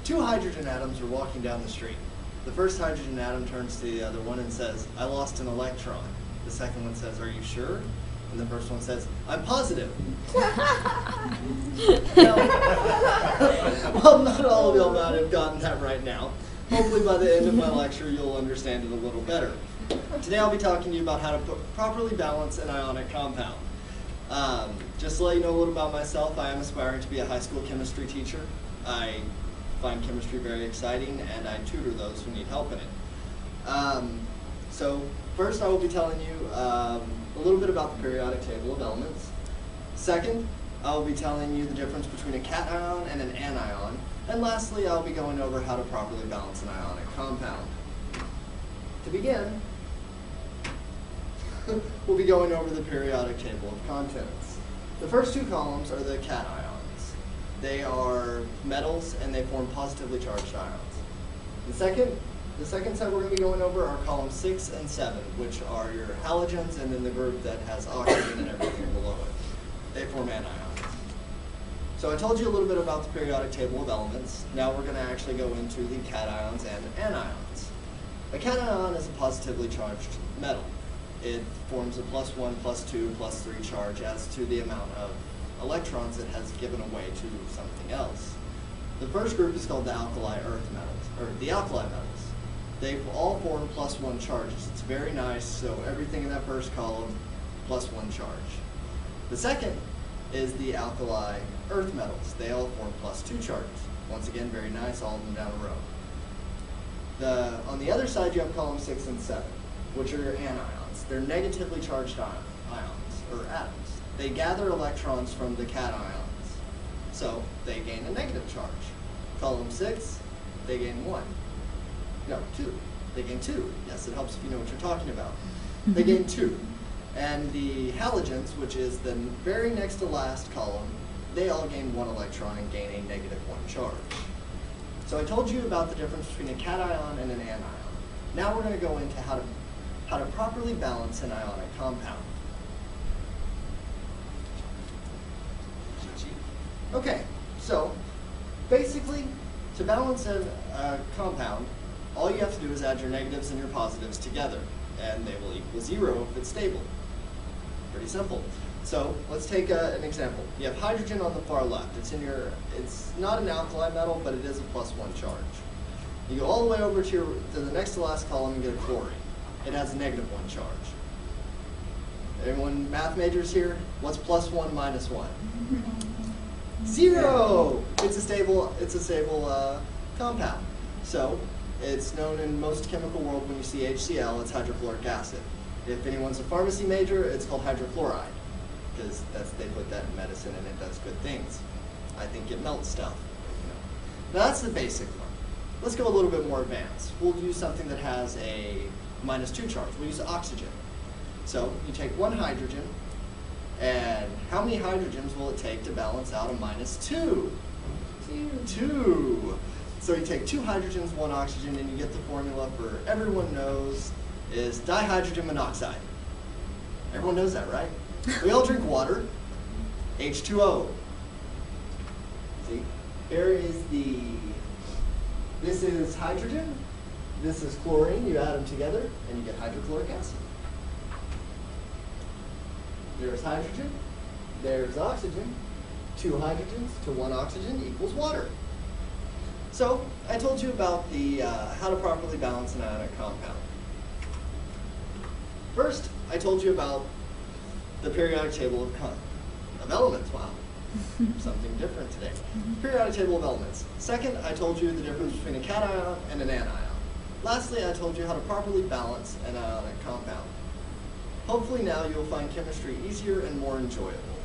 Two hydrogen atoms are walking down the street. The first hydrogen atom turns to the other one and says, I lost an electron. The second one says, are you sure? And the first one says, I'm positive. Now, well, not all of y'all might have gotten that right now. Hopefully by the end of my lecture, you'll understand it a little better. Today I'll be talking to you about how to properly balance an ionic compound. Just to let you know a little about myself, I am aspiring to be a high school chemistry teacher. I find chemistry very exciting, and I tutor those who need help in it. So first I will be telling you a little bit about the periodic table of elements. Second, I will be telling you the difference between a cation and an anion. And lastly, I'll be going over how to properly balance an ionic compound. To begin, we'll be going over the periodic table of contents. The first two columns are the cations. They are metals and they form positively charged ions. The second set we're going to be going over are columns 6 and 7, which are your halogens and then the group that has oxygen and everything below it. They form anions. So I told you a little bit about the periodic table of elements. Now we're going to actually go into the cations and anions. A cation is a positively charged metal. It forms a +1, +2, +3 charge as to the amount of electrons it has given away to something else. The first group is called the alkali earth metals, or the alkali metals. They all form +1 charges. It's very nice, so everything in that first column, +1 charge. The second is the alkali earth metals. They all form +2 charges. Once again, very nice, all of them down a row. On the other side, you have columns 6 and 7, which are your anions. They're negatively charged ions, or atoms. They gather electrons from the cations, so they gain a negative charge. Column 6, they gain 1. No, 2. They gain 2. Yes, it helps if you know what you're talking about. They gain 2. And the halogens, which is the very next to last column, they all gain 1 electron and gain a -1 charge. So I told you about the difference between a cation and an anion. Now we're going to go into how to properly balance an ionic compound. Okay, so basically, to balance a compound, all you have to do is add your negatives and your positives together, and they will equal 0 if it's stable. Pretty simple. So let's take an example. You have hydrogen on the far left. It's not an alkali metal, but it is a +1 charge. You go all the way over to the next to last column and get a chlorine. It has a -1 charge. Anyone math majors here? What's +1 minus 1? 0. It's a stable compound. So it's known in most chemical world when you see HCl, it's hydrochloric acid. If anyone's a pharmacy major, it's called hydrochloride, because they put that in medicine and it does good things. I think it melts stuff. Now that's the basic one. Let's go a little bit more advanced. We'll use something that has a -2 charge. We'll use oxygen. So you take 1 hydrogen, and how many hydrogens will it take to balance out a -2? 2. So you take 2 hydrogens, 1 oxygen, and you get the formula for everyone knows is dihydrogen monoxide. Everyone knows that, right? We all drink water, H2O. See, this is hydrogen, this is chlorine, you add them together, and you get hydrochloric acid. There's hydrogen, there's oxygen, 2 hydrogens to 1 oxygen equals water. So I told you about how to properly balance an ionic compound. First, I told you about the periodic table of elements. Wow, something different today. Periodic table of elements. Second, I told you the difference between a cation and an anion. Lastly, I told you how to properly balance an ionic compound. Hopefully now you'll find chemistry easier and more enjoyable.